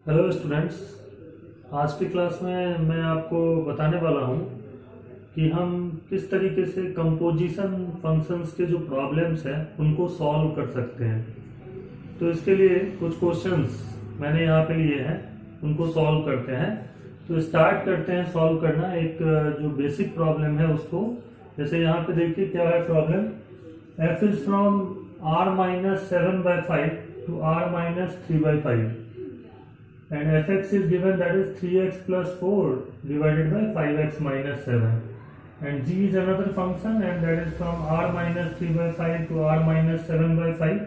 Hello students, आज की class में मैं आपको बताने वाला हूँ कि हम किस तरीके से कंपोजिशन फंक्शंस के जो प्रॉब्लम्स हैं उनको सॉल्व कर सकते हैं। तो इसके लिए कुछ क्वेश्चंस मैंने यहाँ पे लिए हैं, उनको सॉल्व करते हैं। तो स्टार्ट करते हैं सॉल्व करना। एक जो बेसिक प्रॉब्लम है उसको, जैसे यहाँ पे देखिए क्या है problem. f is from r-7/5 to r-3/5 and fx is given, that is 3x plus 4 divided by 5x minus 7, and g is another function and that is from r minus 3/5 to r minus 7/5,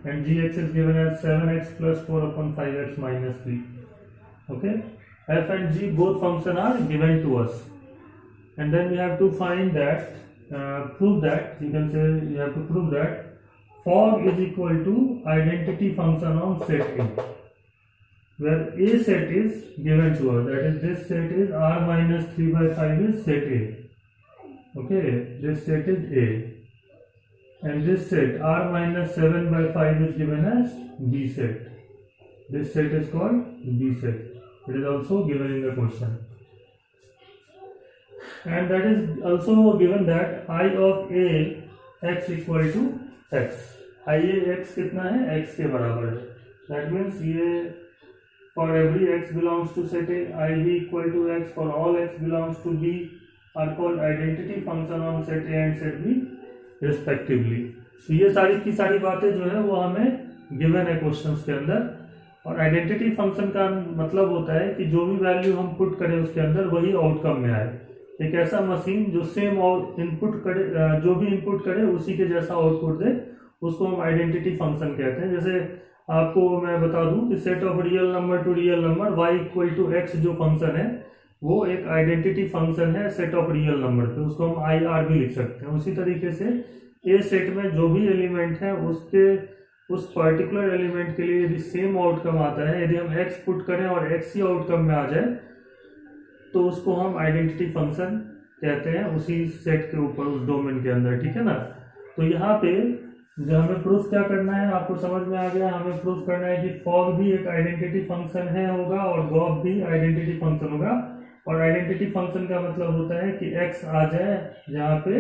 and gx is given as 7x plus 4 upon 5x minus 3. Okay, f and g both function are given to us, and then we have to find that prove that, you can say you have to prove that fog is equal to identity function on set A, where a set is given to us, that is this set is r minus 3/5 is set A. Okay, this set is A, and this set r minus 7/5 is given as B set. This set is called B set. It is also given in the question, and that is also given that I of A x equal to x. I a x कितना है, x के बराबर है. That means ये for every x belongs to set A, I b equal to x for all x belongs to B are called identity function on set A and set B respectively. तो ये सारी की सारी बातें जो है वो हमें गिवन है क्वेश्चंस के अंदर। और आइडेंटिटी फंक्शन का मतलब होता है कि जो भी वैल्यू हम पुट करें उसके अंदर वही आउटकम में आए। एक ऐसा मशीन जो सेम इनपुट करे, जो भी इनपुट करे उसी के जैसा आउटपुट दे, उसको हम आइडेंटिटी फंक्शन कहते हैं। जैसे आपको मैं बता दूं कि set of real number to real number y equal to x जो फंक्शन है वो एक आइडेंटिटी फंक्शन है सेट ऑफ रियल नंबर पे, उसको हम आई आर भी लिख सकते हैं। उसी तरीके से ए सेट में जो भी एलिमेंट है उसके उस पर्टिकुलर एलिमेंट के लिए यदि सेम आउटकम आता है, यदि हम x पुट करें और x ही आउटकम में आ जाए तो उसको हम आइडेंटिटी फंक्शन कहते हैं उसी सेट के ऊपर, उस डोमेन के अंदर। ठीक है ना। तो यहाँ पे जो हमें प्रूफ क्या करना है, आपको समझ में आ गया। हमें प्रूफ करना है कि फॉग भी एक आइडेंटिटी फंक्शन है होगा और गॉब भी आइडेंटिटी फंक्शन होगा। और आइडेंटिटी फंक्शन का मतलब होता है कि x आ जाए, जहाँ पे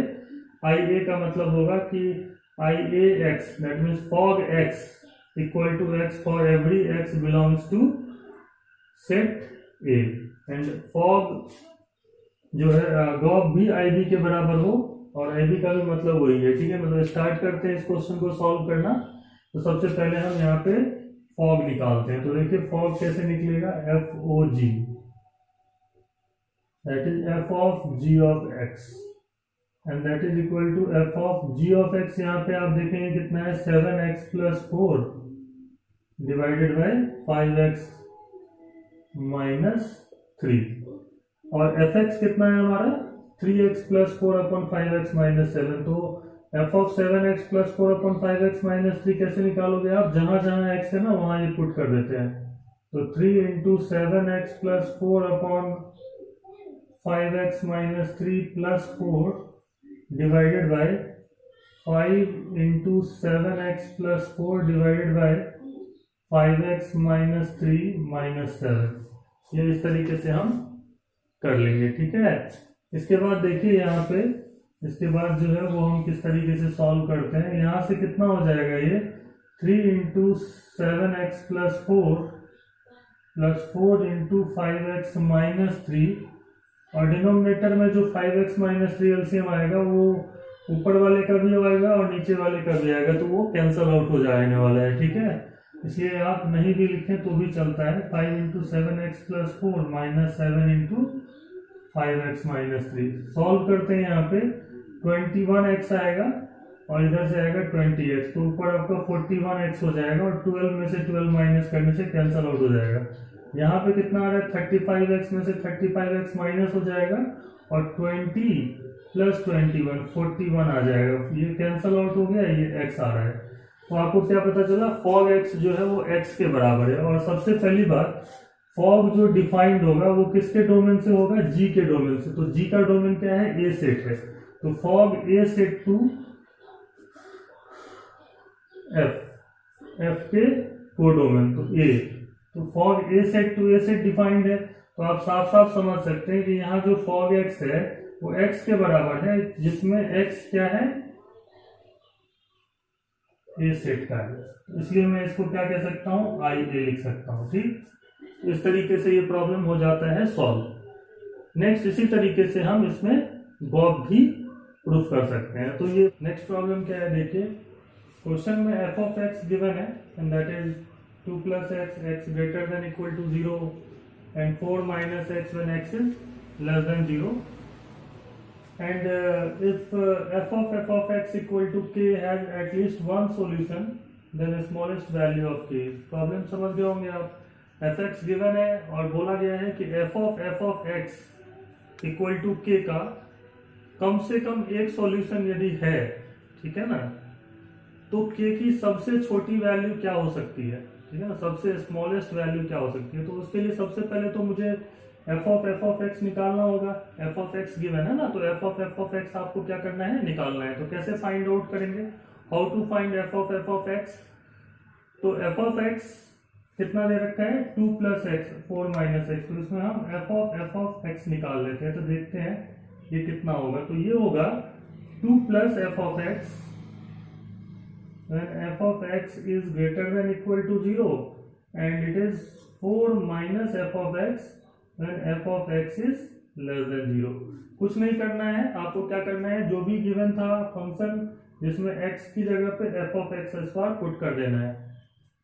आई ए का मतलब होगा कि I A x, that means fog x equal to x for every x belongs to set A, and fog जो है गॉब भी आई बी के बराबर हो, और आई बी का भी मतलब वही है। ठीक है, मतलब स्टार्ट करते हैं इस क्वेश्चन को सॉल्व करना। तो सबसे पहले हम यहाँ पे फॉग निकालते हैं। तो देखिए फॉग कैसे निकलेगा, f o g, that is f of g of x, and that is equal to f of g of x. यहाँ पे आप देखेंगे कितना है, 7x plus 4 divided by 5x minus 3, और एफ एक्स कितना है हमारा 3x plus 4 upon 5x minus 7। तो f of 7x plus 4 upon 5x minus 3 कैसे निकालोगे आप, जहां जहां x है ना वहां ये पुट कर देते हैं। तो 3 into 7x plus 4 upon 5x minus 3 plus 4 divided by 5 into 7x plus 4 divided by 5x minus 3 minus 7। ये इस तरीके से हम कर लेंगे। ठीक है, इसके बाद देखिए यहाँ पे, इसके बाद जो है वो हम किस तरीके से सॉल्व करते हैं। यहाँ से कितना हो जाएगा ये 3 into 7x plus 4 into 5x minus 3, और डिनोमिनेटर में जो 5x माइनस 3 एलसीएम आएगा वो ऊपर वाले का भी आएगा और नीचे वाले का भी आएगा, तो वो कैंसल आउट हो जाने वाला है। ठीक है, इसलिए आप नहीं भी लिखें तो भी चलता है। 5 into 7x plus 4 minus 7 into 5x minus 3। Solve करते हैं, यहाँ पे 21x आएगा और इधर से आएगा 20x, तो ऊपर आपका 41x हो जाएगा, और 12 में से 12 माइनस करने से कैंसल आउट हो जाएगा। यहाँ पे कितना आ रहा है 35x में से 35x माइनस हो जाएगा, और 20 प्लस 21 41 आ जाएगा। ये कैंसल आउट हो गया, ये x आ रहा है। तो आपको क्या पता चला, फॉग x जो है वो x के बराबर है। और सबसे पहली बात, फॉग जो डिफाइंड होगा वो किसके डोमेन से होगा, जी के डोमेन से। तो जी का डोमेन क्या है, ए सेट है। तो fog A set to f, f के कोडोमेन, तो ए तो fog A set to A set defined है, तो आप साफ साफ समझ सकते हैं कि यहाँ जो फॉग एक्स है वो एक्स के बराबर है, जिसमें एक्स क्या है, ए सेट का है, इसलिए मैं इसको क्या कह सकता हूँ, आई ए लिख सकता हूँ। ठीक, इस तरीके से ये प्रॉब्लम हो जाता है सॉल्व। नेक्स्ट इसी तरीके से हम इसमें बॉब भी प्रूफ कर सकते हैं। तो ये नेक्स्ट प्रॉब्लम क्या है, देखिए क्वेश्चन में एफ ऑफ एक्स गिवन है and that is 2 plus x, x greater than equal to 0 and 4 minus x when x is less than 0, and if f of x equal to k has at least one solution, then the smallest value of k। Problem समझ गए होंगे आप, fx given है और बोला गया है कि f of x equal to k का कम से कम एक सॉल्यूशन यदि है, ठीक है ना, तो k की सबसे छोटी वैल्यू क्या हो सकती है, ठीक है ना, सबसे स्मॉलेस्ट वैल्यू क्या हो सकती है। तो उसके लिए सबसे पहले तो मुझे f of x निकालना होगा। f of x गिवन है ना, तो f of x आपको क्या करना है, निकालना है। तो कैसे फाइंड आउट करेंगे, how to find f of x। तो f of x कितना दे रखा है, 2 plus x 4 minus x, तो इसमें हम f of x निकाल लेते हैं। तो देखते हैं ये कितना होगा, तो ये होगा 2 plus f of x when f of x is greater than equal to 0 and it is 4 minus f of x when f of x is less than 0। कुछ नहीं करना है, आपको क्या करना है, जो भी गिवन था फंक्शन जिसमें x की जगह पे f of x square put कर देना है।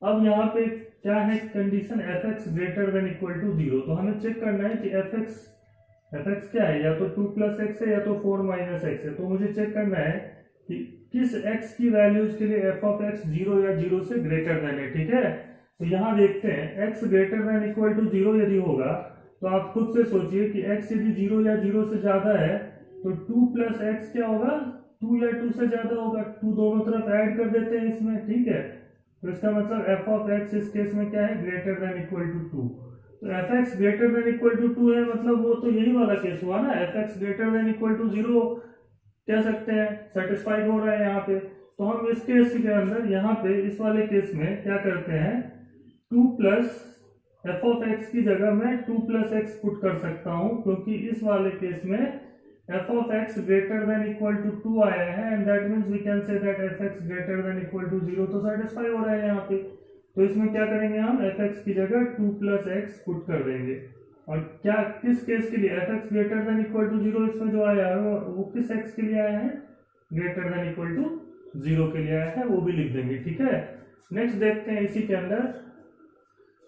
अब यहाँ पे क्या है condition, fx greater than equal to 0, तो हमें चेक करना है कि fx क्या है, या तो 2 plus x है या तो 4 minus x है। तो मुझे चेक करना है कि किस x की वैल्यूज के लिए f of x 0 या 0 से ग्रेटर देन है, ठीक है। तो यहाँ देखते हैं x greater than equal to 0 यदि होगा तो आप खुद से सोचिए कि x यदि 0 या 0 से ज्यादा है तो 2 plus x क्या होगा, 2 या 2 से ज्यादा होगा, 2 दोनों तरफ ऐड कर देते हैं इसमें, ठीक है। तो इसका मतलब f of x इस केस में क्या है, ग्रेटर देन इक्वल टू 2। तो fx greater than equal to 2 है, मतलब वो तो यही वाला केस हुआ ना, fx greater than equal to 0 कह सकते हैं, सेटिस्फाइड हो रहा है यहाँ पे। तो हम इस केस के अंदर यहाँ पे इस वाले केस में क्या करते हैं, 2 plus f of x की जगह मैं 2 plus x पुट कर सकता हूँ, क्योंकि इस वाले केस में f of x greater than equal to 2 आया है and that means we can say that fx greater than equal to 0, तो सेटिस्फाई हो रहा है यहाँ पे। तो इसमें क्या करेंगे, हम fx की जगह 2 plus x पुट कर देंगे। और क्या किस केस के लिए, fx greater than equal to 0 इसमें जो आया है वो किस x के लिए आया है, ग्रेटर देन इक्वल टू 0 के लिए आया है, वो भी लिख देंगे, ठीक है। नेक्स्ट देखते हैं इसी के अंदर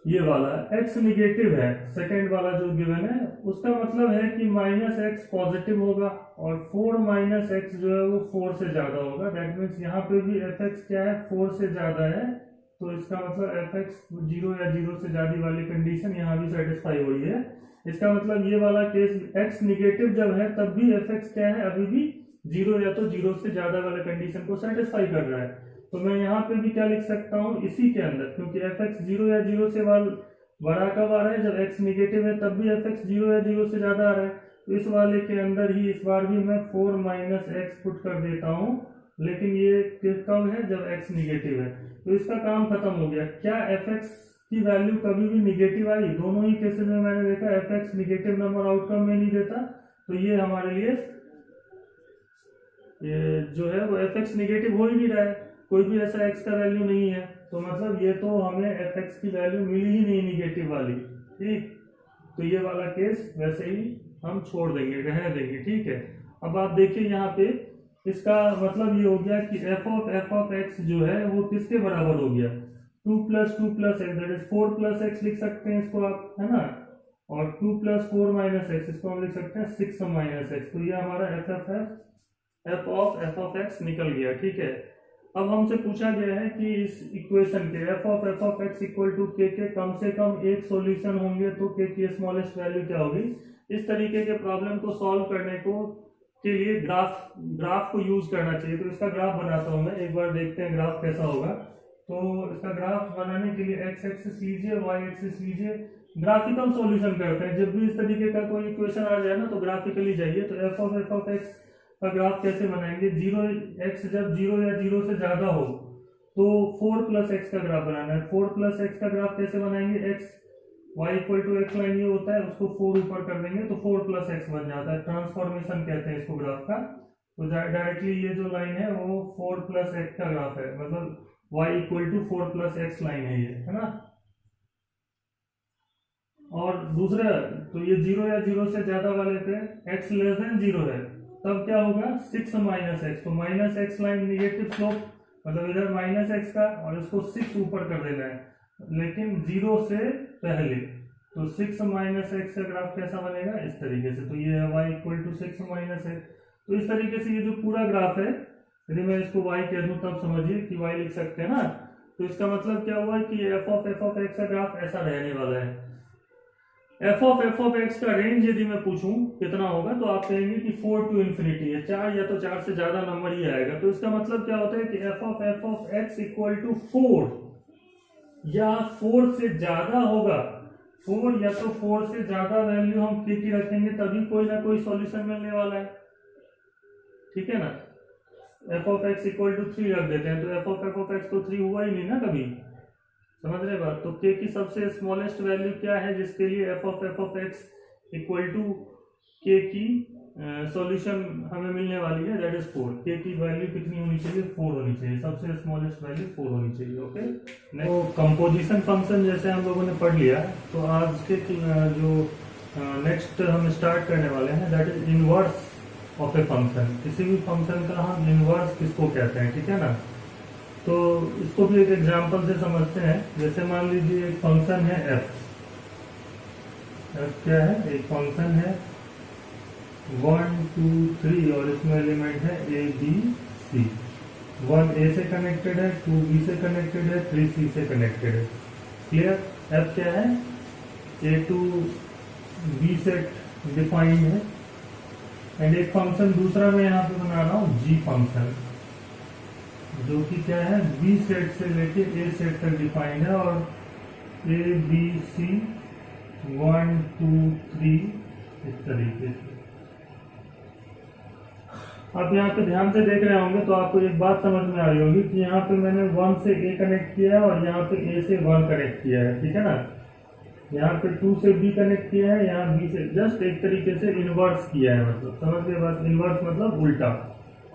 ये वाला x निगेटिव है, सेकेंड वाला जो गिवन है, उसका मतलब है कि -x पॉजिटिव होगा और 4 minus x जो है वो 4 से ज्यादा होगा। दैट मीन्स यहाँ पे भी fx क्या है, 4 से ज्यादा है, तो इसका मतलब fx 0 या 0 से ज्यादा वाली कंडीशन यहाँ भी सेटिस्फाई हुई है। इसका मतलब ये वाला केस x निगेटिव जब है तब भी fx क्या है, अभी भी 0 या तो 0 से ज्यादा वाले कंडीशन को सेटिस्फाई कर रहा है। तो मैं यहाँ पे भी क्या लिख सकता हूँ इसी के अंदर, क्योंकि fx 0 या 0 से बड़ा कब आ रहा है, जब x निगेटिव है तब भी fx 0 या 0 से ज्यादा आ रहा है। तो इस वाले के अंदर ही इस बार भी मैं 4 minus x पुट कर देता हूँ, लेकिन ये कब है, जब x निगेटिव है। तो इसका काम खत्म हो गया। क्या fx की वैल्यू कभी भी निगेटिव आई, दोनों ही केसेस में मैंने देखा fx निगेटिव नंबर आउटकम में नहीं देता, तो ये हमारे लिए ये जो है वो fx निगेटिव हो ही नहीं रहा है, कोई भी ऐसा x का वैल्यू नहीं है, तो मतलब ये तो हमें fx की वैल्यू मिली ही नहीं निगेटिव वाली, ठीक। तो ये वाला केस वैसे ही हम छोड़ देंगे, रहने देंगे, ठीक है। अब आप देखिए यहाँ पे इसका मतलब ये हो गया कि f of x जो है वो किसके बराबर हो गया, 2 plus x that is 4 plus x लिख सकते हैं इसको आप, है ना, और 2 plus 4 minus x इसको हम लिख सकते हैं 6 minus x। तो ये हमारा f of x निकल गया, ठीक है। अब हमसे पूछा गया है कि इस इक्वेशन के f of x equal to k के कम से कम एक सॉल्यूशन होंगे तो k की स्मॉलेस्ट वैल्यू क्या होगी। इस तरीके के प्रॉब्लम को सॉल्व करने के लिए ग्राफ को यूज करना चाहिए। तो इसका ग्राफ बनाता हूं मैं, एक बार देखते हैं ग्राफ कैसा होगा। तो इसका ग्राफ बनाने के लिए x एक्सिस लीजिए, y एक्सिस लीजिए, ग्राफिकल सॉल्यूशन करते हैं। जब भी इस तरीके का कोई इक्वेशन आ जाए ना तो ग्राफिकली जाइए। तो f of x का ग्राफ कैसे बनाएंगे, 0x जब 0 या 0 से ज्यादा हो तो 4 प्लस एक्स का ग्राफ बनाना है। 4 प्लस एक्स का ग्राफ कैसे बनाएंगे, x y equal to x line ये होता है, उसको 4 ऊपर कर देंगे तो 4 प्लस एक्स बन जाता है। ट्रांसफॉर्मेशन कहते हैं इसको ग्राफ का। तो डायरेक्टली ये जो लाइन है वो 4 प्लस एक्स का ग्राफ है, मतलब y equal to 4 plus x line है ये, है ना। और दूसरा तो ये 0 या 0 से ज्यादा वाले पे x लेस देन 0 है, तब क्या होगा 6 माइनस एक्स। तो minus x line negative slope, मतलब इधर माइनस एक्स का और इसको 6 ऊपर कर देना है, लेकिन 0 से पहले। तो 6 माइनस एक्स का ग्राफ कैसा बनेगा, इस तरीके से। तो ये है y equal to 6 minus x. तो इस तरीके से ये जो पूरा ग्राफ है, यदि मैं इसको y कह दूं तब समझिए कि y लिख सकते हैं ना। तो इसका मतलब क्या हुआ कि f ऑफ x का ग्राफ ऐसा रहने वाला है। f ऑफ x का रेंज यदि मैं पूछूं कितना होगा, तो आप कहेंगे कि 4 टू इन्फिनिटी है, 4 या तो 4 से ज्यादा नंबर ही आएगा। तो इसका मतलब क्या होता है कि f of x equal to 4 या 4 से ज्यादा होगा। 4 या तो 4 से ज्यादा वैल्यू हम k की रखेंगे तभी कोई ना कोई सॉल्यूशन मिलने वाला है, ठीक है ना। f of x equal to 3 रख देते हैं, तो f ऑफ x तो 3 हुआ ही नहीं ना कभी, समझ रहे बात। तो k की सबसे स्मॉलेस्ट वैल्यू क्या है जिसके लिए f of x equal to k की सॉल्यूशन हमें मिलने वाली है, दैट इज 4। k की वैल्यू कितनी होनी चाहिए, 4 होनी चाहिए, सबसे स्मॉलेस्ट वैल्यू 4 होनी चाहिए, ओके। तो कंपोजिशन फंक्शन जैसे हम लोगों ने पढ़ लिया, तो आज के जो नेक्स्ट हम स्टार्ट करने वाले हैं that is inverse of a function. किसी भी फंक्शन का हम इनवर्स किसको कहते हैं, ठीक है ना। तो इसको भी एक एग्जांपल से समझते हैं। जैसे मान लीजिए एक फंक्शन है f क्या है, एक फंक्शन है 1 2 3 और इसमें एलिमेंट है a b c। 1 a से कनेक्टेड है, 2 b से कनेक्टेड है, 3 c से कनेक्टेड है। क्लियर। f क्या है, a to b set defined है। एंड एक फंक्शन दूसरा मैं यहाँ पे बना रहा हूँ g फंक्शन, जो कि क्या है बी सेट से लेके ए सेट तक डिफाइंड है, और ए बी सी 1 2 3 इस तरीके से। आप यहाँ पे ध्यान से देख रहे होंगे तो आपको एक बात समझ में आ रही होगी कि यहाँ पे मैंने 1 से ए कनेक्ट किया है और यहाँ पे ए से 1 कनेक्ट किया है, ठीक है ना। यहाँ पे 2 से बी कनेक्ट किया है, यहाँ बी से जस्ट एक तरीके से इनवर्स किया है, मतलब समझ गए बात। इनवर्स मतलब उल्टा।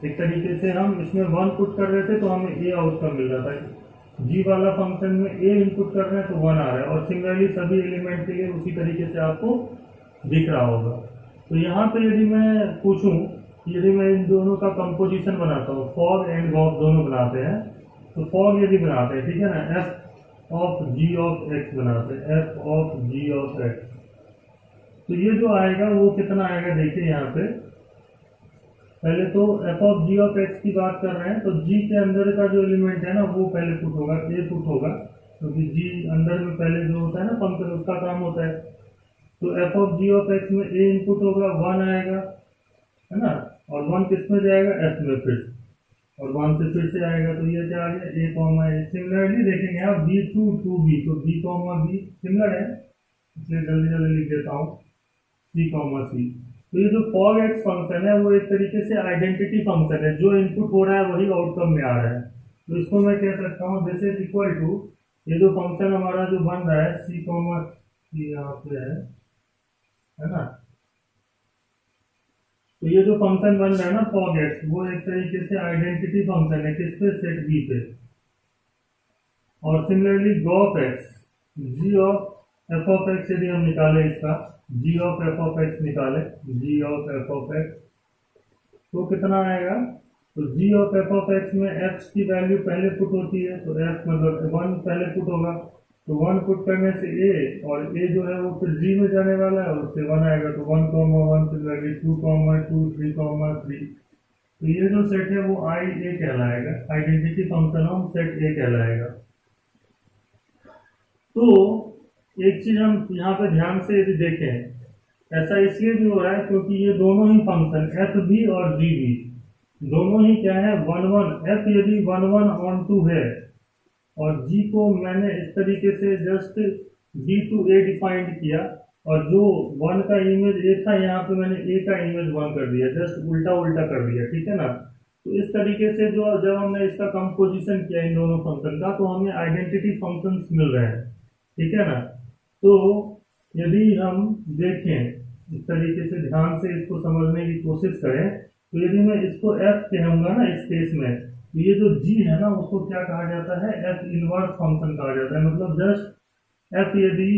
एक तरीके से हम इसमें 1 पुट कर रहे थे तो हमें a आउटकम मिल रहा था। g वाला फंक्शन में a इनपुट कर रहे हैं तो 1 आ रहा है, और सिमिलरली सभी एलिमेंट के लिए उसी तरीके से आपको दिख रहा होगा। तो यहाँ पे यदि मैं पूछूं, यदि मैं इन दोनों का कंपोजिशन बनाता हूँ, फॉग एंड गॉग दोनों बनाते हैं, तो फॉग यदि बनाते हैं, ठीक है ना, f of g of x बनाते हैं, f of g of x। तो ये जो आएगा वो कितना आएगा, देखिए यहाँ पे पहले तो f of g of x की बात कर रहे हैं, तो g के अंदर का जो एलिमेंट है ना वो पहले पुट होगा, a पुट होगा, क्योंकि g अंदर में पहले जो होता है ना फंक्शन उसका काम होता है। तो f of g of x में a इनपुट होगा, 1 आएगा, है ना, और 1 किस में जाएगा, f में फिर, और 1 से फिर से आएगा, तो ये क्या आ गया, a कॉमा a। सिमिलरली देखेंगे आप b टू 2b, तो b कॉमा b सिमिलर है, इसलिए जल्दी जल्दी लिख देता हूँ c कॉमा c। तो ये जो फॉग एक्स फंक्शन है वो एक तरीके से आइडेंटिटी फंक्शन है, जो इनपुट हो रहा है वही आउटकम में आ रहा है। तो इसको मैं कह सकता हूँ दिस इज इक्वल टू, ये जो फंक्शन हमारा जो बन रहा है सी कॉमा सी यहाँ पे है ना। तो ये जो फंक्शन बन रहा है ना फॉग एक्स, वो एक तरीके से आइडेंटिटी फंक्शन है किस पे, सेट बी पे। और similarly gof x, g of f of x यदि हम निकाले इसका, g of f of x निकाले, g of f of x तो कितना आएगा, तो g of f of x में एक्स की वैल्यू पहले पुट होती है, तो एक्स मतलब 1 पहले पुट होगा, तो 1 पुट करने से ए, और ए जो है वो फिर जी में जाने वाला है और उससे 1 आएगा, तो 1 कॉमा 1 सिमिलरली 2 कॉमा 2 3 कॉमा 3। तो ये जो सेट है वो आई ए कहलाएगा, आइडेंटिटी फंक्शन ऑफ सेट ए कहलाएगा। तो एक चीज हम यहाँ पे ध्यान से यदि देखें, ऐसा इसलिए भी हो रहा है क्योंकि ये दोनों ही फंक्शन एफ भी और जी भी दोनों ही क्या है 1 1, एफ यदि 1 1 ऑन 2 है और जी को मैंने इस तरीके से just b to a defined किया, और जो 1 का इमेज ए था यहाँ पे मैंने ए का इमेज 1 कर दिया, जस्ट उल्टा उल्टा कर दिया, ठीक है ना। तो इस तरीके से जो जब हमने इसका कंपोजिशन किया इन दोनों फंक्शन का, तो हमें आइडेंटिटी फंक्शंस मिल रहे हैं, ठीक है ना। तो यदि हम देखें इस तरीके से ध्यान से इसको समझने की कोशिश करें, तो यदि मैं इसको f कहूंगा ना इस केस में, तो ये जो g है ना उसको क्या कहा जाता है, f इनवर्स फंक्शन कहा जाता है। मतलब जस्ट f यदि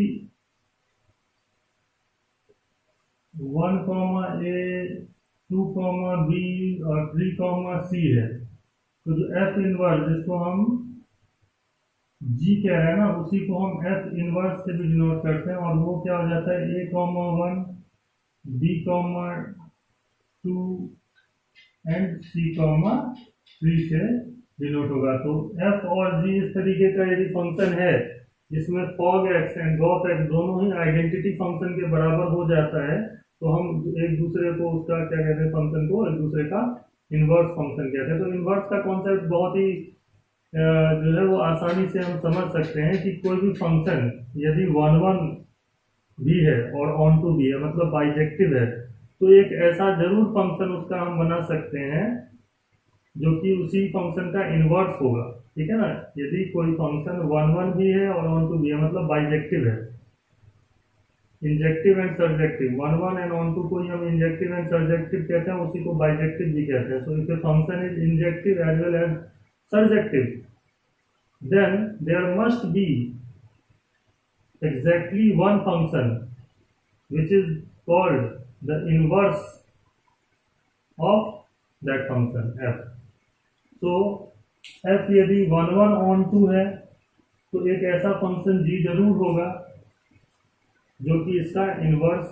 1, a, 2, b और 3, c है, तो जो f इनवर्स जिसको हम g कह रहे हैं ना, उसी को हम f इनवर्स से भी डिनोट करते हैं, और वो क्या हो जाता है a, 1, b, 2 एंड c, 3 से डिनोट होगा। तो f और g इस तरीके का यदि फंक्शन है जिसमें fog x and gof x दोनों ही आइडेंटिटी फंक्शन के बराबर हो जाता है, तो हम एक दूसरे को उसका क्या कहते हैं, फंक्शन को एक दूसरे का इनवर्स फंक्शन कहते हैं। तो इनवर्स का कॉन्सेप्ट बहुत ही जो है वो आसानी से हम समझ सकते हैं कि कोई भी फंक्शन यदि 1 भी है और ऑन टू भी है, मतलब बाइजेक्टिव है, तो एक ऐसा जरूर फंक्शन उसका हम बना सकते हैं जो कि उसी फंक्शन का इनवर्स होगा, ठीक है ना। यदि कोई फंक्शन 1 भी है और ऑन टू भी है, मतलब बाइजेक्टिव है, injective and surjective, 1 and onto को ही हम इंजेक्टिव एंड सर्जेक्टिव कहते हैं, उसी को बाइजेक्टिव भी कहते हैं। So if a function is injective as well as surjective, then there must be exactly one function which is called the inverse of that function f. So f यदि 1 on 2 है, तो एक ऐसा फंक्शन g जरूर होगा जो कि इसका इनवर्स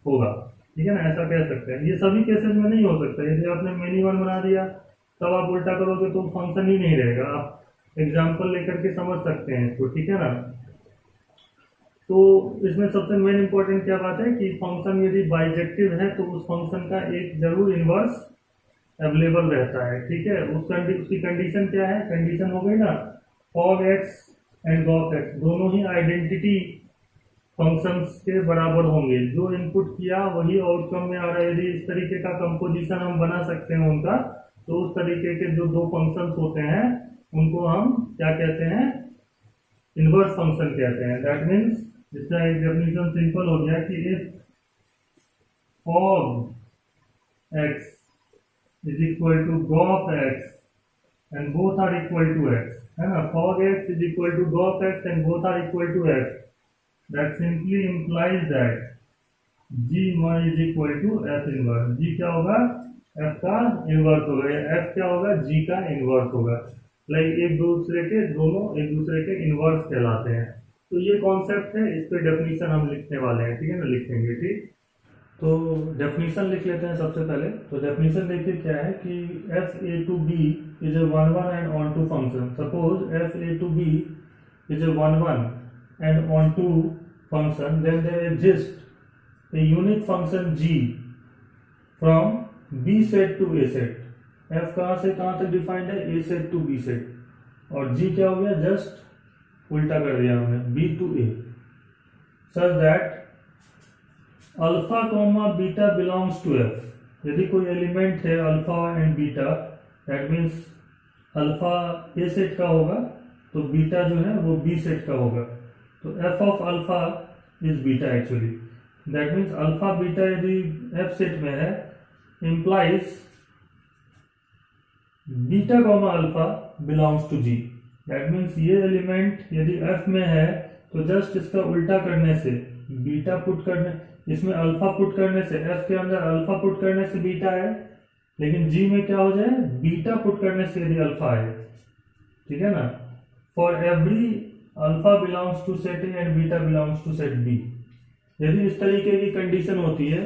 होगा, ठीक है ना, ऐसा कह सकते हैं। ये सभी केसेस में नहीं हो सकता। यदि आपने मेनी वन बना दिया तब आप उल्टा करोगे तो फंक्शन ही नहीं रहेगा। आप एग्जाम्पल लेकर के समझ सकते हैं इसको, ठीक है ना। तो इसमें सबसे मेन इंपॉर्टेंट क्या बात है कि फंक्शन यदि बाइजेक्टिव है तो उस फंक्शन का एक जरूर इनवर्स अवेलेबल रहता है, ठीक है। उसकी कंडीशन क्या है, कंडीशन हो गई ना fog x and gof x दोनों ही आइडेंटिटी फंक्शंस के बराबर होंगे। जो इनपुट किया वही आउटकम में आ रहा है। यदि इस तरीके का कंपोजिशन हम बना सकते हैं उनका, तो उस तरीके के जो दो फंक्शंस होते हैं उनको हम क्या कहते हैं, इनवर्स फंक्शन कहते हैं। दैट मीन्स इसका एक डेफिनेशन सिंपल हो गया कि if fog x is equal to gof x and both are equal to x, है ना, fog x is equal to gof x and both are equal to x, that simply implies that g is equal to f inverse. g क्या होगा, f का inverse होगा, f क्या होगा, g का inverse होगा। लाइक एक दूसरे के दोनों एक दूसरे के इनवर्स कहलाते हैं। तो ये कॉन्सेप्ट है, इस पे डेफिनेशन हम लिखने वाले हैं, ठीक है ना, लिखेंगे, ठीक। तो डेफिनेशन लिख लेते हैं सबसे पहले। तो डेफिनेशन देखिए क्या है कि f a to b is a 1 and on to function. Suppose f a to b is a 1 and on to function, then there exists a unique function g from b set to a set. f कहाँ से defined है, a set to b set, और g क्या हो गया, just उल्टा कर दिया हमने, b to a, such that alpha comma beta belongs to f। यदि कोई एलिमेंट है alpha and beta, that means alpha a set का होगा तो बीटा जो है वो b सेट का होगा। तो f of alpha is beta actually. That means alpha beta यदि f सेट में है, implies beta comma alpha belongs to g। That means ये एलिमेंट यदि f में है तो जस्ट इसका उल्टा करने से, बीटा पुट करने, इसमें अल्फा पुट करने से, f के अंदर अल्फा पुट करने से बीटा है, लेकिन g में क्या हो जाए, बीटा पुट करने से यदि अल्फा है, ठीक है ना। For every alpha belongs to set A and beta belongs to set b. यदि इस तरीके की कंडीशन होती है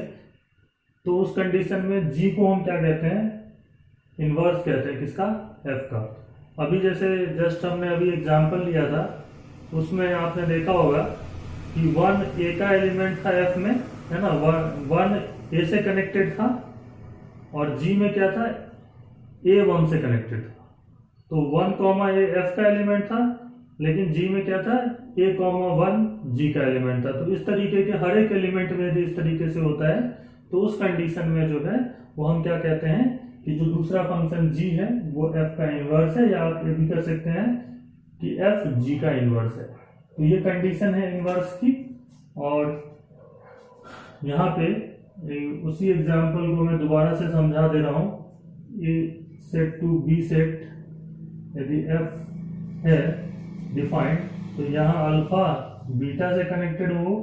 तो उस कंडीशन में g को हम क्या कहते हैं, इनवर्स कहते हैं, किसका, f का। अभी जैसे जस्ट हमने अभी एग्जांपल लिया था, उसमें आपने देखा होगा कि 1 a का एलिमेंट था f में, है ना, 1 a से कनेक्टेड था, और g में क्या था, a 1 से कनेक्टेड था। तो 1 कॉमा a f का एलिमेंट था, लेकिन g में क्या था, a कॉमा 1 g का एलिमेंट था। तो इस तरीके के हर एक एलिमेंट में यदि इस तरीके से होता है तो उस कंडीशन में जो है वो हम क्या कहते हैं, कि जो दूसरा फंक्शन g है वो f का इनवर्स है, या आप ये भी कर सकते हैं कि f g का इनवर्स है। तो ये कंडीशन है इनवर्स की। और यहाँ पे उसी एग्जांपल को मैं दोबारा से समझा दे रहा हूँ। ए सेट टू बी सेट यदि f है डिफाइंड, तो यहाँ अल्फा बीटा से कनेक्टेड हो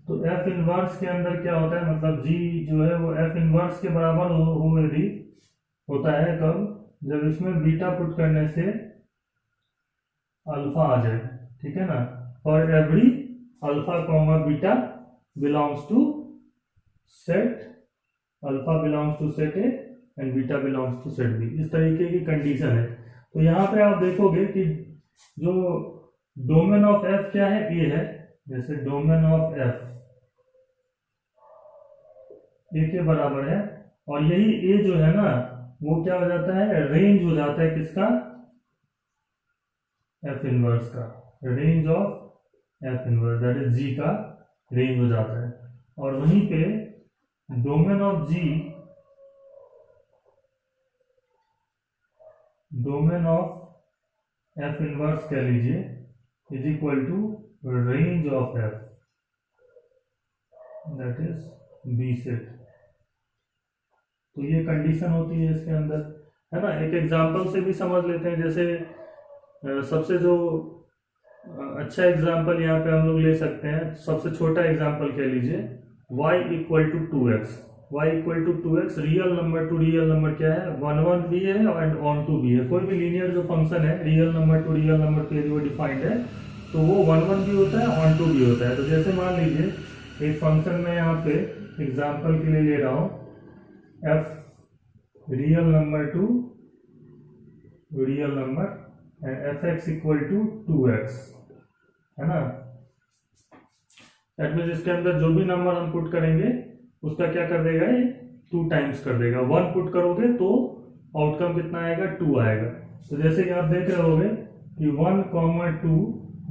तो f इनवर्स के अंदर क्या होता है, मतलब g जो है वो f इनवर्स के बराबर हो यदि होता है कब, जब इसमें बीटा पुट करने से अल्फा आ जाए, ठीक है ना। For every alpha comma beta belongs to set, alpha belongs to set A and beta belongs to set b, इस तरीके की कंडीशन है। तो यहाँ पे आप देखोगे कि जो डोमेन ऑफ f क्या है, a है। जैसे डोमेन ऑफ f a के बराबर है, और यही a जो है ना वो क्या हो जाता है, रेंज हो जाता है किसका, f इनवर्स का। Range of f inverse that is g का रेंज हो जाता है। और वहीं पे domain of g, domain of f inverse कह लीजिए is equal to range of f that is b set. तो ये कंडीशन होती है इसके अंदर, है ना। एक एग्जांपल से भी समझ लेते हैं। जैसे सबसे जो अच्छा एग्जांपल यहाँ पे हम लोग ले सकते हैं, सबसे छोटा एग्जांपल कह लीजिए y equal to 2x। y equal to 2x, real number to real number क्या है, 1 1 भी है एंड ऑन टू भी है। कोई भी लीनियर जो फंक्शन है real number to real number पे यदि वो डिफाइंड है तो वो 1 1 भी होता है, ऑन टू भी होता है। तो जैसे मान लीजिए एक फंक्शन में यहाँ पे एग्जाम्पल के लिए ले रहा हूँ f real number to real number and fx equal to 2x, है ना। दैट मींस इसके अंदर जो भी नंबर हम पुट करेंगे उसका क्या कर देगा, ये 2 टाइम्स कर देगा। 1 पुट करोगे तो आउटकम कितना आएगा, 2 आएगा। तो जैसे कि आप देख रहे होगे कि 1 2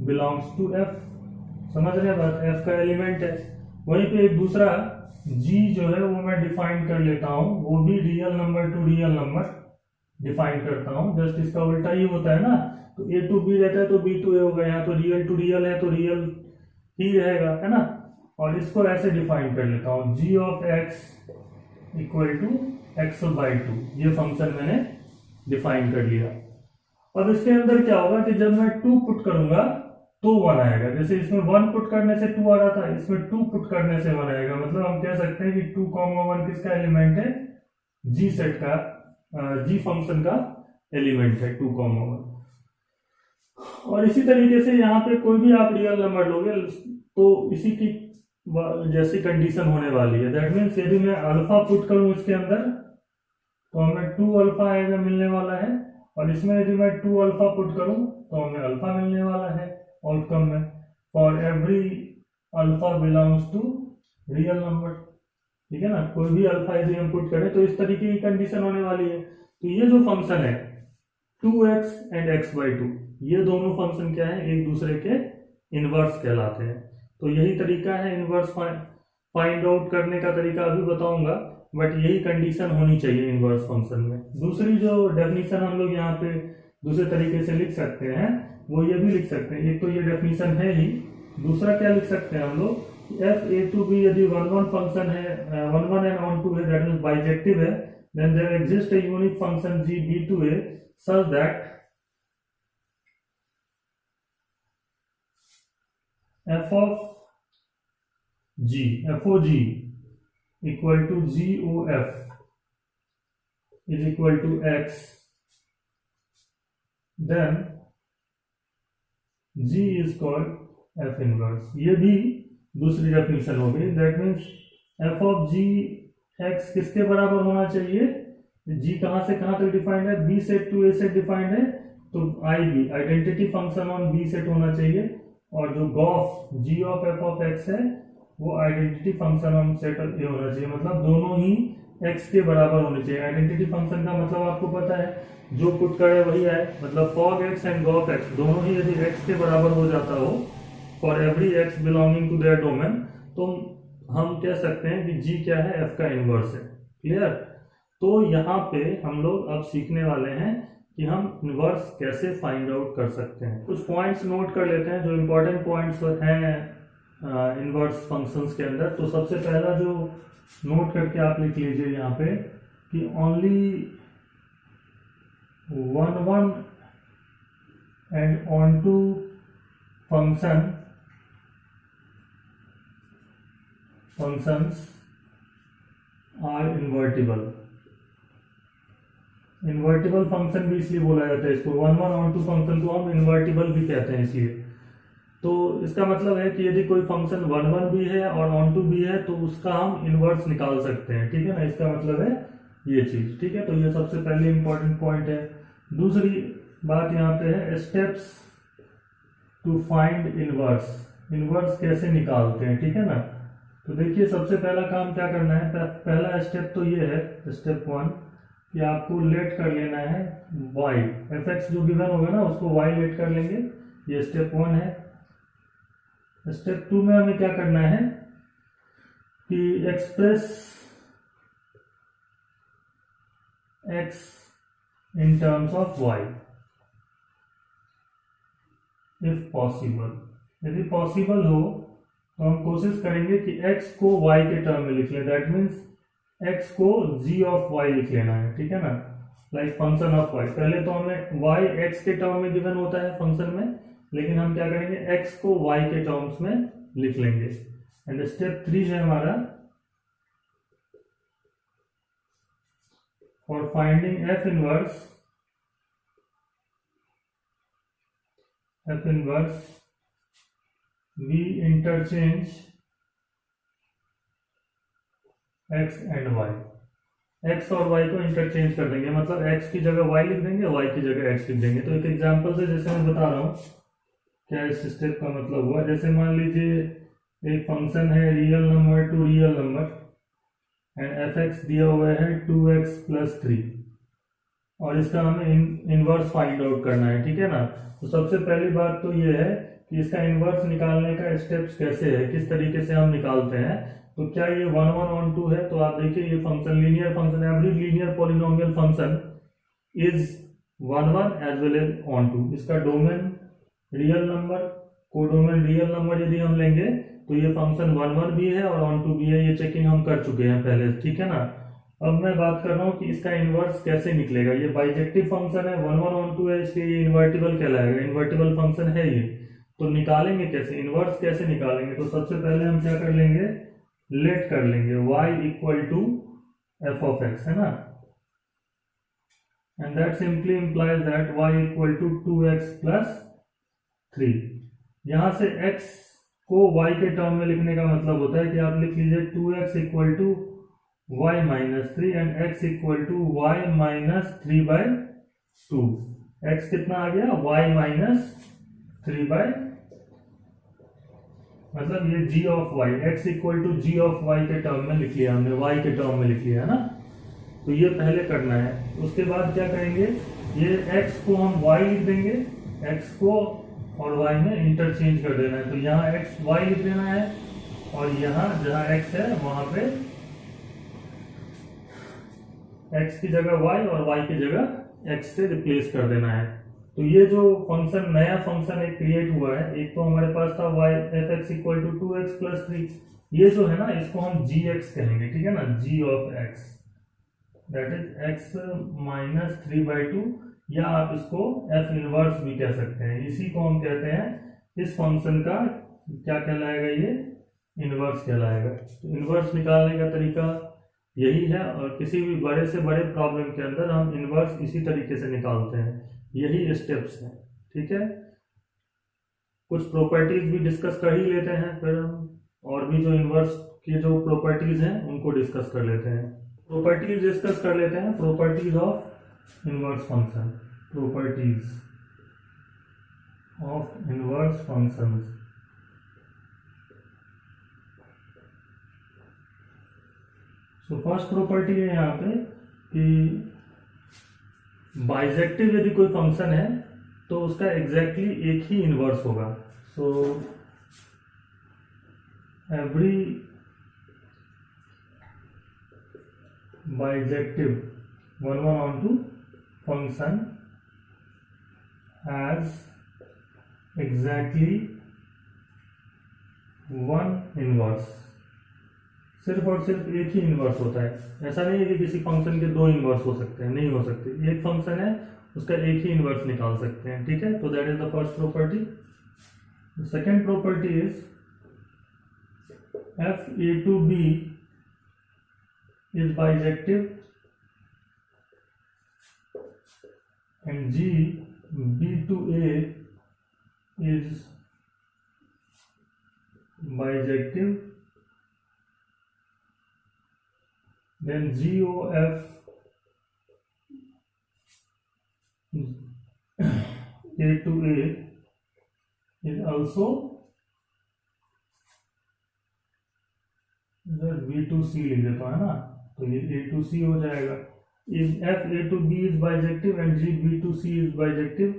बिलोंग्स टू f, समझ रहे हैं बात, f का एलिमेंट है। वहीं पे एक दूसरा g जो है वो मैं डिफाइन कर लेता हूँ, वो भी real number to real number define करता हूँ। जस्ट इसका उल्टा ही होता है ना, तो a टू b रहता है तो b टू a होगा, यहाँ तो रियल टू रियल है तो रियल ही रहेगा, है ना। और इसको ऐसे डिफाइन कर लेता हूँ, g of x equal to x by 2, ये फंक्शन मैंने डिफाइन कर लिया। अब इसके अंदर क्या होगा कि जब मैं 2 पुट करूंगा तो 1 आएगा। जैसे इसमें 1 पुट करने से 2 आ रहा था, इसमें 2 पुट करने से 1 आएगा। मतलब हम कह सकते हैं कि 2, 1 किसका एलिमेंट है, g सेट का, g फंक्शन का एलिमेंट है 2, 1। और इसी तरीके से यहाँ पे कोई भी आप रियल नंबर लोगे तो इसी की जैसी कंडीशन होने वाली है। दैट मीन्स यदि मैं अल्फा पुट करूं इसके अंदर तो हमें 2 अल्फा आएगा मिलने वाला है, और इसमें यदि मैं 2 अल्फा पुट करूं तो हमें अल्फा मिलने वाला है आउटकम में। For every alpha belongs to real number, ठीक है ना। कोई भी अल्फा यदि हम पुट करें तो इस तरीके की कंडीशन होने वाली है। तो ये जो फंक्शन है 2x एंड x बाई 2, ये दोनों फंक्शन क्या है, एक दूसरे के इनवर्स कहलाते हैं। तो यही तरीका है इनवर्स फाइंड आउट करने का तरीका अभी बताऊंगा, बट यही कंडीशन होनी चाहिए इनवर्स फंक्शन में। दूसरी जो डेफिनेशन हम लोग यहाँ पे दूसरे तरीके से लिख सकते हैं वो ये भी लिख सकते हैं। एक तो ये डेफिनेशन है ही, दूसरा क्या लिख सकते हैं हम लोग, f a to b यदि 1 1 फंक्शन है, 1 1 एंड ऑन टू है, दैट मींस बाइजेक्टिव है, then there exist a unique function g b to a such that f of g, f o g equal to g o f is equal to x, then g is called f inverse। ये भी दूसरी definition हो गई। That means f of g x किसके बराबर होना चाहिए, g कहां से कहां तक डिफाइंड है, b set to a set defined है, तो IB identity function on b set होना चाहिए, और जो gof g of f of x है वो identity function on set a होना चाहिए। मतलब दोनों ही x के बराबर होने चाहिए। आइडेंटिटी फंक्शन का मतलब आपको पता है, जो पुट करे वही आए। मतलब fog x and gof x दोनों ही यदि x के बराबर हो जाता हो for every x belonging to their domain, तो हम कह सकते हैं कि g क्या है, f का इनवर्स है। क्लियर। तो यहाँ पे हम लोग अब सीखने वाले हैं कि हम इनवर्स कैसे फाइंड आउट कर सकते हैं। कुछ पॉइंट्स नोट कर लेते हैं जो इम्पोर्टेंट पॉइंट्स हैं इनवर्स फंक्शंस के अंदर। तो सबसे पहला जो नोट करके आप लिख लीजिए यहाँ पे कि only one and onto functions are invertible। Invertible function भी इसलिए बोला जाता है इसको, वन ऑन टू फंक्शन को हम इन्वर्टिबल भी कहते हैं इसलिए। तो इसका मतलब है कि यदि कोई फंक्शन वन भी है और ऑन टू भी है तो उसका हम इनवर्स निकाल सकते हैं, ठीक है ना। इसका मतलब है ये चीज, ठीक है। तो ये सबसे पहले इंपॉर्टेंट पॉइंट है। दूसरी बात यहाँ पे है steps to find inverse, inverse कैसे निकालते हैं, ठीक है ना। तो देखिए सबसे पहला काम क्या करना है, पहला स्टेप तो ये है, स्टेप 1 कि आपको लेट कर लेना है y, fx जो गिवन होगा ना उसको y लेट कर लेंगे, ये स्टेप 1 है। स्टेप 2 में हमें क्या करना है कि express x in terms of y if possible. यदि पॉसिबल हो तो हम कोशिश करेंगे कि x को y के टर्म में लिख लें, दैट मीन्स x को g ऑफ y लिख लेना है, ठीक है ना, लाइक फंक्शन ऑफ y। पहले तो हमें y x के टर्म में गिवन होता है फंक्शन में, लेकिन हम क्या करेंगे x को y के टर्म्स में लिख लेंगे। एंड स्टेप 3 है हमारा for finding f inverse we interchange x and y, x और y को इंटरचेंज कर देंगे, मतलब x की जगह y लिख देंगे, y की जगह x लिख देंगे। तो एक एग्जांपल से जैसे मैं बता रहा हूँ क्या इस स्टेप का मतलब हुआ। जैसे मान लीजिए एक फंक्शन है real number to real number and fx दिया हुआ है 2x + 3 और इसका हमें इनवर्स फाइंड आउट करना है, ठीक है ना। तो सबसे पहली बात तो ये है कि इसका इनवर्स निकालने का स्टेप्स कैसे है, किस तरीके से हम निकालते हैं। तो क्या ये 1 ऑन 2 है, तो आप देखिए ये function linear function, every linear polynomial function is 1 as well as on 2। इसका domain real number, codomain real number यदि हम लेंगे तो ये फंक्शन 1 भी है और ऑन 2 भी है, ये चेकिंग हम कर चुके हैं पहले, ठीक है ना। अब मैं बात कर रहा हूँ कि इसका इनवर्स कैसे निकलेगा। ये बाइजेक्टिव फंक्शन है, 1 ऑन 2 है, इसलिए ये इन्वर्टिबल कहलाएगा, इन्वर्टिबल फंक्शन है ये। तो निकालेंगे कैसे, इनवर्स कैसे निकालेंगे। तो सबसे पहले हम क्या कर लेंगे, लेट कर लेंगे y = f of x, है ना। And that simply implies that y = 2x + 3। यहां से x को y के टर्म में लिखने का मतलब होता है कि आप लिख लीजिए 2x = y - 3 and x = y - 3/2। x कितना आ गया, y - 3/2, मतलब ये g of y, x = g of y के टर्म में लिख लिया हमने, y के टर्म में लिख लिया है ना। तो ये पहले करना है। उसके बाद क्या करेंगे, ये x को हम y लिख देंगे, x को और y में इंटरचेंज कर देना है। तो यहाँ x y लिख देना है और यहाँ जहाँ x है वहां पे x की जगह y और y की जगह x से रिप्लेस कर देना है। तो ये जो फंक्शन, नया फंक्शन एक क्रिएट हुआ है, एक तो हमारे पास था y fx = 2x + 3, ये जो है ना इसको हम gx कहेंगे, ठीक है ना, g of x, that is x - 3/2, या आप इसको f इनवर्स भी कह सकते हैं। इसी को हम कहते हैं, इस फंक्शन का क्या कहलाएगा, ये इनवर्स कहलाएगा। तो इनवर्स निकालने का तरीका यही है, और किसी भी बड़े से बड़े प्रॉब्लम के अंदर हम इनवर्स इसी तरीके से निकालते हैं, यही स्टेप्स हैं, ठीक है। कुछ प्रॉपर्टीज भी डिस्कस कर ही लेते हैं, फिर और भी जो इनवर्स की जो प्रॉपर्टीज हैं उनको डिस्कस कर लेते हैं। प्रॉपर्टीज डिस्कस कर लेते हैं, properties of inverse function, properties of inverse functions. So first property है यहाँ पे कि बाइजेक्टिव यदि कोई फंक्शन है तो उसका एग्जैक्टली एक ही इनवर्स होगा। So every bijective 1 1 onto function has exactly one inverse। सिर्फ और सिर्फ एक ही इनवर्स होता है, ऐसा नहीं है कि किसी फंक्शन के दो इनवर्स हो सकते हैं, नहीं हो सकते। एक फंक्शन है उसका एक ही इनवर्स निकाल सकते हैं, ठीक है। तो that is the first property. Second property is f a to b is bijective and g b to a is bijective, then GOF A to A is also B to C लिख देता है ना, तो ये A to C हो जाएगा। If F A to B is bijective and G B to C is bijective,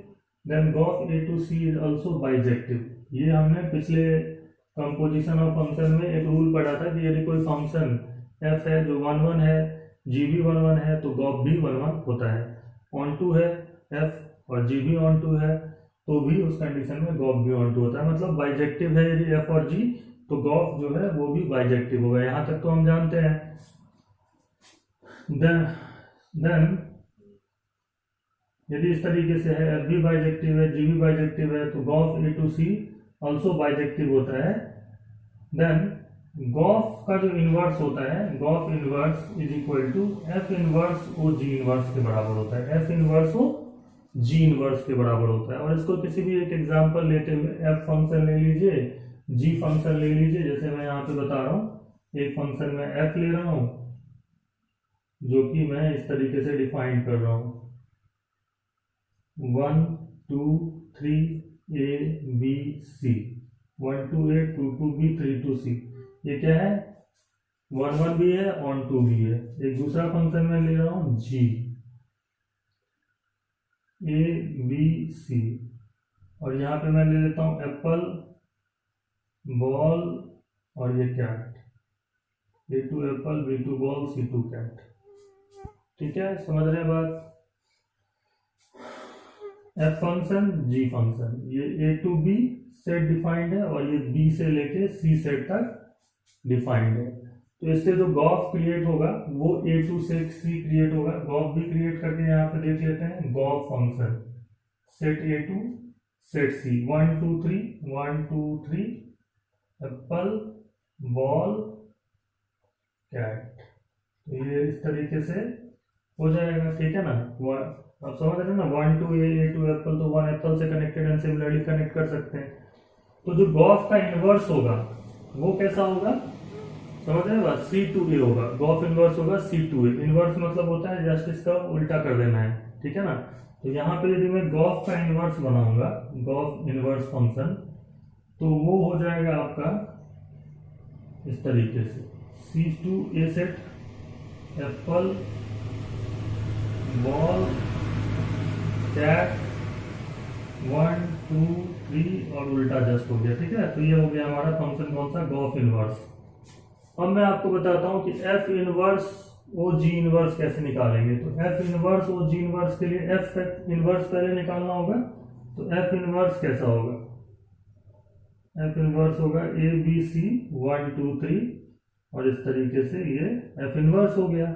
then GOF A to C is also bijective। ये हमने पिछले कंपोजिशन ऑफ फंक्शन में एक रूल पढ़ा था कि यदि कोई फंक्शन f है जो 1 1 है, g भी 1 1 है, तो गॉफ भी 1 1 होता है। ऑन टू है f और g भी ऑन टू है, तो भी उस कंडीशन में गॉफ भी ऑन टू होता है। मतलब बाइजेक्टिव है यदि f और g, तो गॉफ जो है वो भी बाइजेक्टिव होगा। यहाँ तक तो हम जानते हैं। देन यदि इस तरीके से है, f भी बाइजेक्टिव है, g भी बाइजेक्टिव है, तो gof a to c also bijective होता है। देन गॉफ का जो इनवर्स होता है, gof inverse is equal to f inverse o g inverse के बराबर होता है। F inverse o g inverse के बराबर होता है। और इसको किसी भी एक एग्जांपल लेते हुए एफ फंक्शन ले लीजिए, जी फंक्शन ले लीजिए। जैसे मैं यहाँ पे बता रहा हूँ, एक फंक्शन में एफ ले रहा हूँ जो कि मैं इस तरीके से डिफाइन कर रहा हूँ, 1 2 3 a b c, 1 to a 2 to b 3 to c। ये क्या है, 1 1 भी है, ऑन टू भी है। एक दूसरा फंक्शन में ले रहा हूं g, a b c, और यहाँ पे मैं ले लेता हूं एप्पल, बॉल और ये cat, a to apple, b to ball, c to cat. ठीक है, समझ रहे हैं बात। f फंक्शन g फंक्शन, ये a to b set defined है और ये b से लेके c सेट तक डिफाइंड है। तो इससे जो गॉफ क्रिएट होगा वो a टू से c क्रिएट होगा। गॉफ भी क्रिएट करके यहाँ पे देख लेते हैं। Gof function set a to set c, 1 2 3 1 2 3 apple, ball, cat. तो ये इस तरीके से हो जाएगा, ठीक है ना। अब समझ रहे हैं ना, 1 टू a टू एप्पल, तो 1 एप्पल से कनेक्टेड एंड सिमिलरली कनेक्ट कर सकते हैं। तो जो गॉफ का इनवर्स होगा वो कैसा होगा, समझ रहे हैं, सी टू ए होगा। गॉफ इनवर्स होगा सी टू ए। इनवर्स मतलब होता है जस्ट इसका उल्टा कर देना है, ठीक है ना। तो यहाँ पे यदि मैं गॉफ का इनवर्स बनाऊंगा, गॉफ इनवर्स फंक्शन, तो वो हो जाएगा आपका इस तरीके से, C to A set apple, ball, cat, 1 2 3 और उल्टा जस्ट हो गया, ठीक है। तो ये हो गया हमारा फंक्शन कौन सा, गॉफ इनवर्स। अब मैं आपको बताता हूं कि F inverse o g inverse कैसे निकालेंगे। तो F inverse o g inverse के लिए एफ इनवर्स पहले निकालना होगा। तो एफ इनवर्स कैसा होगा, एफ इनवर्स होगा ए बी सी 1 2 3 और इस तरीके से ये एफ इनवर्स हो गया।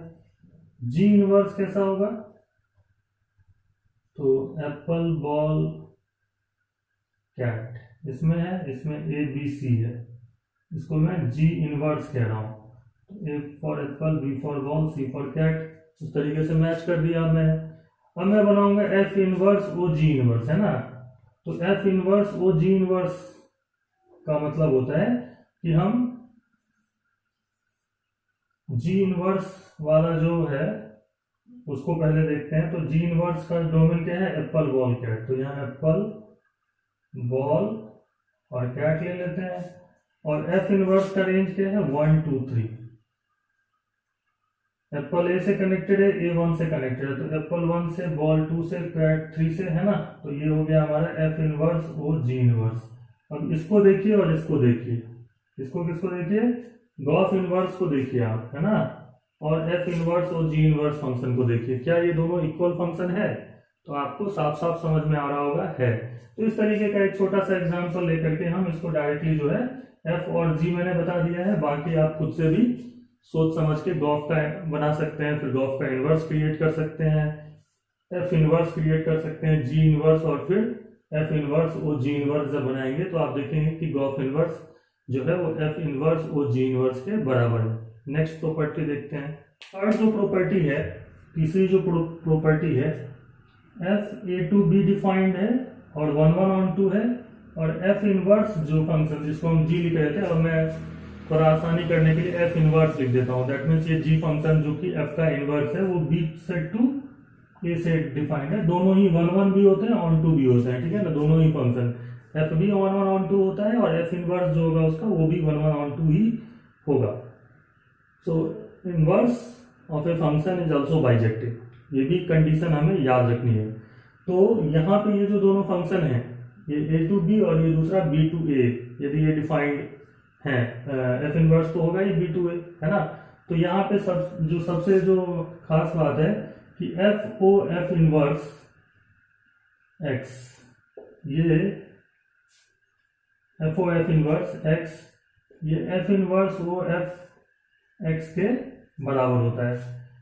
जी इनवर्स कैसा होगा, तो एप्पल, बॉल, कैट, इसमें है, इसमें ए बी सी है, इसको मैं जी इनवर्स कह रहा हूं। तो a for apple, b for ball, c for cat. उस तरीके से मैच कर दिया मैं। अब मैं बनाऊंगा F inverse o g inverse, है ना। तो F inverse o g inverse का मतलब होता है कि हम जी इनवर्स वाला जो है उसको पहले देखते हैं। तो जी इनवर्स का डोमेन क्या है, एप्पल, बॉल, कैट। तो यहाँ एप्पल, बॉल और कैट ले लेते हैं। और एफ इनवर्स का रेंज क्या है, 1 2 3। एप्पल ए से कनेक्टेड है, ए 1 से कनेक्टेड है, तो एप्पल 1 से, बॉल 2 से, कैट 3 से, है ना। तो ये हो गया हमारा F inverse o g inverse. अब इसको देखिए और इसको देखिए, इसको किसको देखिए, गॉफ इनवर्स को देखिए आप, है ना। और एफ इनवर्स और जी इनवर्स फंक्शन को देखिए, क्या ये दोनों इक्वल फंक्शन है? तो आपको साफ साफ समझ में आ रहा होगा है। तो इस तरीके का एक छोटा सा एग्जांपल लेकर के हम इसको डायरेक्टली जो है एफ और जी मैंने बता दिया है, बाकी आप खुद से भी सोच समझ के गॉफ का बना सकते हैं, फिर गॉफ का इनवर्स क्रिएट कर सकते हैं, एफ इनवर्स क्रिएट कर सकते हैं, जी इनवर्स, और फिर एफ इनवर्स और जी इनवर्स जब बनाएंगे तो आप देखेंगे कि गॉफ इनवर्स जो है वो एफ इनवर्स और जी इनवर्स के बराबर है। नेक्स्ट प्रॉपर्टी देखते हैं। थर्ड जो प्रॉपर्टी है, तीसरी जो प्रॉपर्टी है, f a to b defined है और 1 1 ऑन 2 है, और एफ इनवर्स जो फंक्शन जिसको हम जी लिख रहे थे, और मैं थोड़ा आसानी करने के लिए एफ इनवर्स लिख देता हूँ। दैट मीन्स ये जी फंक्शन जो कि एफ का इनवर्स है वो बी सेट टू ए से डिफाइंड है। दोनों ही 1 1 भी होते हैं, ऑन 2 भी होते हैं, ठीक है ना। दोनों ही फंक्शन एफ भी 1 1 ऑन 2 होता है और एफ इनवर्स जो होगा उसका वो भी 1 1 ऑन 2 ही होगा। सो inverse of A function is also bijective, ये भी कंडीशन हमें याद रखनी है। तो यहाँ पे ये जो दोनों फंक्शन है, ये ए टू बी और ये दूसरा बी टू ए, यदि ये डिफाइंड है, एफ इनवर्स तो होगा ही बी टू ए, है ना। तो यहाँ पे सबसे जो खास बात है कि f o f inverse x, ये f o f inverse x, ये f inverse o f x के बराबर होता है।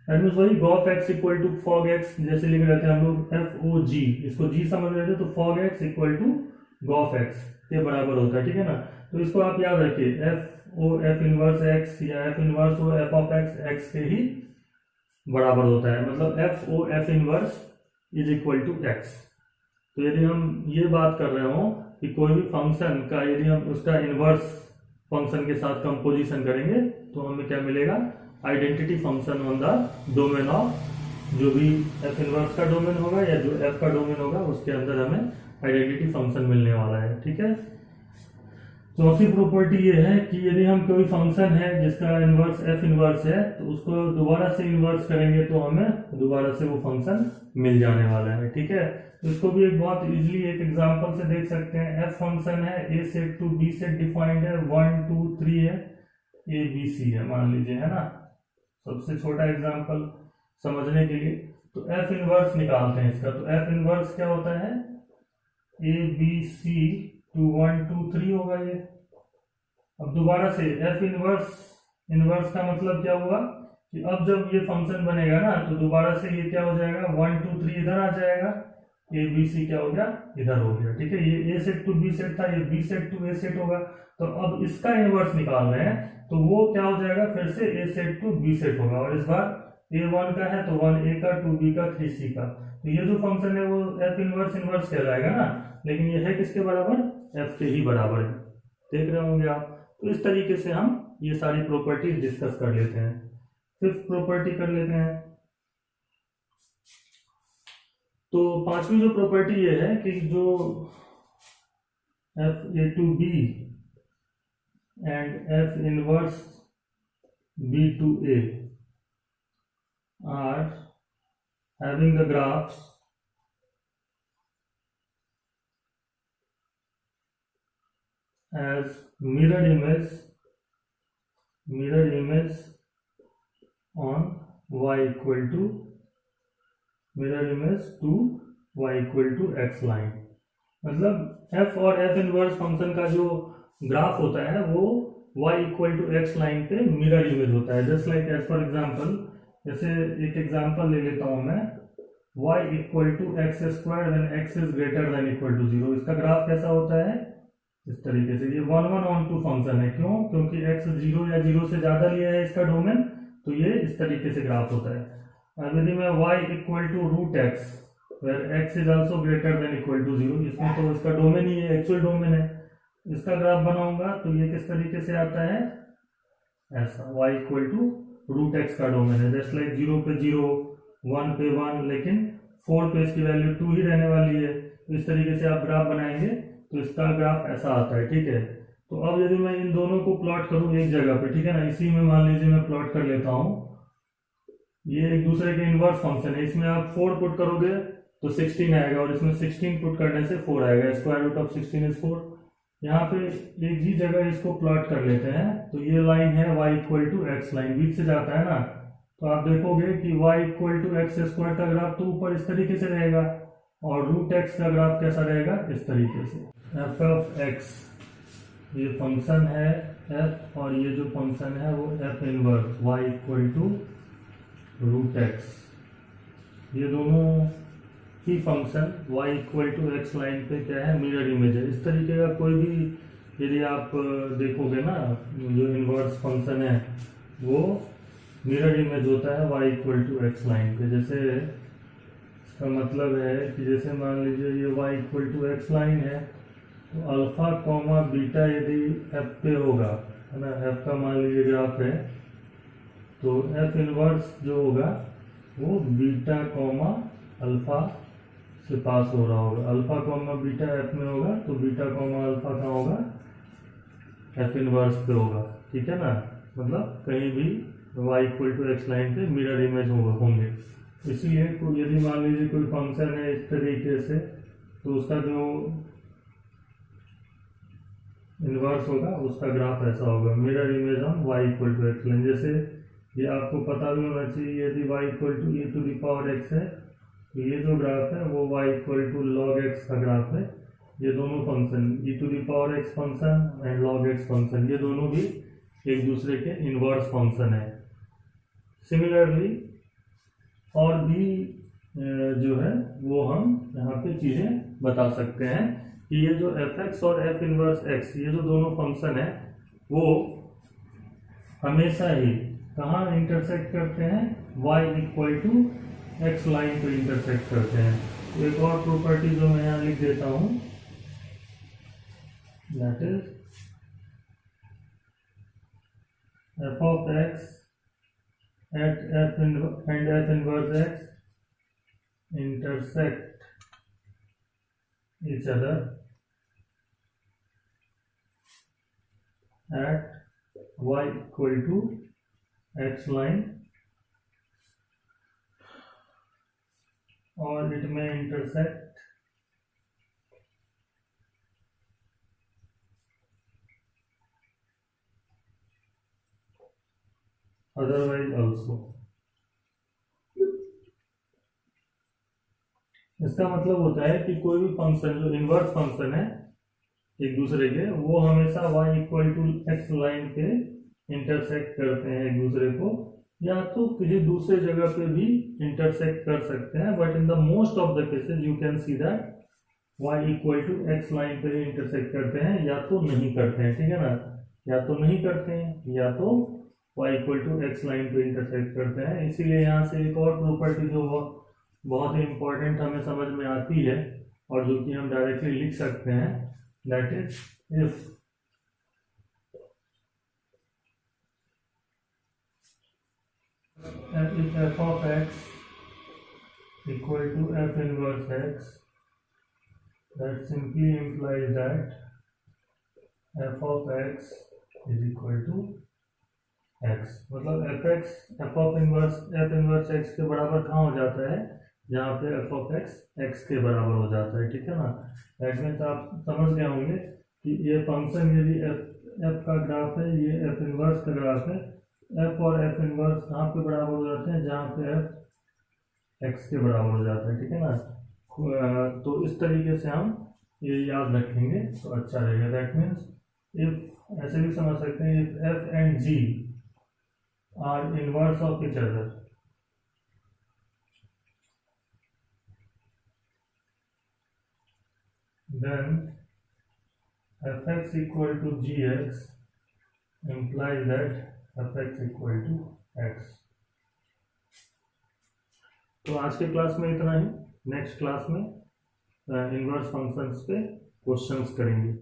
दैट मीन्स वही gof x equal to fog x, जैसे लिख रहे थे हम लोग एफ ओ जी, इसको जी समझ रहे थे, तो fog x equal to gof x के बराबर होता है, ठीक है ना। तो इसको आप याद रखिए, f o f inverse x या f inverse o f of x x के ही बराबर होता है, मतलब f o f inverse is equal to x. तो यदि हम ये बात कर रहे हो कि कोई भी फंक्शन का यदि हम उसका इनवर्स फंक्शन के साथ कंपोजिशन करेंगे तो हमें क्या मिलेगा, identity function on the domain of, जो भी एफ इनवर्स का डोमेन होगा या जो एफ का डोमेन होगा उसके अंदर हमें आइडेंटिटी फंक्शन मिलने वाला है, ठीक है। चौथी प्रॉपर्टी ये है कि यदि हम कोई फंक्शन है जिसका इनवर्स एफ इनवर्स है तो उसको दोबारा से इनवर्स करेंगे तो हमें दोबारा से वो फंक्शन मिल जाने वाला है, ठीक है। तो इसको भी एक बहुत इजीली एक एग्जांपल से देख सकते हैं। एफ फंक्शन है, A set to B set defined है, 1 2 3 है, ए बी सी है मान लीजिए, है ना। सबसे छोटा एग्जांपल समझने के लिए तो एफ इनवर्स निकालते हैं इसका। तो एफ इनवर्स क्या होता है, ए बी सी 2 1 2 3 होगा ये। अब दोबारा से एफ इनवर्स का मतलब क्या हुआ कि अब जब ये फंक्शन बनेगा ना तो दोबारा से ये क्या हो जाएगा, 1 2 3 इधर आ जाएगा, ए बी सी क्या हो गया, इधर हो गया, ठीक है। ये a set to B set था, ये b set to A set होगा। तो अब इसका इनवर्स निकाल रहे हैं तो वो क्या हो जाएगा, फिर से ए सेट टू बी सेट होगा, और इस बार ए 1 का है तो 1 ए का, 2 बी का, 3 सी का। तो ये जो फंक्शन है वो एफ इनवर्स कहलाएगा ना, लेकिन ये है किसके बराबर, एफ के ही बराबर है, देख रहे होंगे आप। तो इस तरीके से हम ये सारी प्रॉपर्टी डिस्कस कर लेते हैं। फिफ्थ प्रॉपर्टी कर लेते हैं। तो पांचवी जो प्रॉपर्टी ये है कि जो f a to b and f inverse b to a are having the graphs as mirror image on y equal to mirror image to y equal to x line। मतलब f और f inverse function का जो graph होता है वो y equal to x line पे mirror image होता है। Just like as for example, जैसे एक एग्जांपल ले लेता हूं मैं, y equal to x square when x is greater than equal to 0। इसका ग्राफ कैसा होता है, इस तरीके से। ये 1 1 ऑन 2 फंक्शन है, क्यों, क्योंकि x 0 या 0 से ज्यादा लिया है इसका डोमेन, तो ये इस तरीके से ग्राफ होता है। अब यदि मैं y equal to root x where x is also greater than equal to 0, इसमें तो इसका डोमेन ही है, एक्चुअल डोमेन है, इसका ग्राफ बनाऊंगा तो ये किस तरीके से आता है, ऐसा, y equal to root x का डोमेन है। जस्ट लाइक 0 पे 0, 1 पे 1, लेकिन 4 पे इसकी वैल्यू 2 ही रहने वाली है। तो इस तरीके से आप ग्राफ बनाएंगे तो इसका ग्राफ ऐसा आता है, ठीक है। तो अब यदि मैं इन दोनों को प्लॉट करूं एक जगह पे, ठीक है ना, इसी में मान लीजिए मैं प्लॉट कर लेता हूं, ये एक दूसरे के इनवर्स फंक्शन है। इसमें आप 4 पुट करोगे तो 16 आएगा, और इसमें 16 पुट करने से 4 आएगा, स्क्वायर रूट ऑफ 16 इज 4। यहाँ पे एक ही जगह इसको प्लॉट कर लेते हैं। तो ये लाइन है y equal to x line, बीच से जाता है ना, तो आप देखोगे कि y equal to x square का ग्राफ तो ऊपर इस तरीके से रहेगा और रूट एक्स का ग्राफ कैसा रहेगा, इस तरीके से। एफ ऑफ एक्स, ये फंक्शन है एफ, और ये जो फंक्शन है वो f inverse y equal to root x. ये दोनों ही function y equal to x line पे क्या है, मिरर इमेज है। इस तरीके का कोई भी यदि आप देखोगे ना, जो इनवर्स फंक्शन है वो मिरर इमेज होता है y equal to x line पे। जैसे इसका मतलब है कि जैसे मान लीजिए ये y equal to x line है, तो अल्फा कॉमा बीटा यदि f पे होगा, है ना, f का मान लीजिए ग्राफ है, तो f इनवर्स जो होगा वो बीटा कॉमा अल्फा से पास हो रहा होगा। अल्फा कॉमा बीटा f में होगा तो बीटा कॉमा अल्फा कहाँ होगा, f इनवर्स पे होगा, ठीक है ना। मतलब कहीं भी y equal to x line पे मिरर इमेज होंगे। इसीलिए यदि मान लीजिए कोई फंक्शन है इस तरीके से, तो उसका जो इनवर्स होगा उसका ग्राफ ऐसा होगा, mirror image on y equal to x line. जैसे ये आपको पता भी होना चाहिए, यदि y equal to e to the power x है, तो ये जो ग्राफ है वो y equal to log x का ग्राफ है। ये दोनों function e to the power x function and log x function, ये दोनों भी एक दूसरे के इनवर्स फंक्शन है। सिमिलरली और भी जो है वो हम यहाँ पे चीज़ें बता सकते हैं कि ये जो एफ एक्स और एफ इनवर्स एक्स, ये जो दोनों फंक्शन है वो हमेशा ही कहाँ इंटरसेक्ट करते हैं, y equal to x line पे इंटरसेक्ट करते हैं। तो एक और प्रॉपर्टी जो मैं यहाँ लिख देता हूँ, that is f of x at f and f inverse x intersect each other at y equal to x line, or it may intersect otherwise also। इसका मतलब होता है कि कोई भी फंक्शन जो इनवर्स फंक्शन है एक दूसरे के, वो हमेशा y equal to x line पे इंटरसेक्ट करते हैं एक दूसरे को, या तो किसी दूसरे जगह पे भी इंटरसेक्ट कर सकते हैं, but in the most of the cases you can see that y equal to x line पे इंटरसेक्ट करते हैं, या तो नहीं करते हैं, ठीक है ना। या तो नहीं करते हैं या तो y equal to x line पे इंटरसेक्ट करते हैं। इसीलिए यहाँ से एक और प्रॉपर्टी जो बहुत ही इंपॉर्टेंट हमें समझ में आती है और जो कि हम डायरेक्टली लिख सकते हैं, that is if f of x equal to f inverse x, that simply implies that f of x is equal to x। मतलब f ऑफ इनवर्स x के बराबर कहाँ हो जाता है, जहाँ पे f ऑफ x के बराबर हो जाता है, ठीक है ना। दैट मीन्स आप समझ गए होंगे कि ये फंक्शन यदि f का ग्राफ है, ये f इनवर्स का ग्राफ है, f और f इनवर्स कहाँ पे बराबर हो जाते हैं, जहाँ पे f x के बराबर हो जाता है, ठीक है ना। तो इस तरीके से हम ये याद रखेंगे तो अच्छा रहेगा। दैट मीन्स इफ, ऐसे भी समझ सकते हैं, if f and g are inverse of each other, then fx equal to gx implies that fx equal to x। तो आज के क्लास में इतना ही। नेक्स्ट क्लास में इनवर्स फंक्शंस पे क्वेश्चंस करेंगे।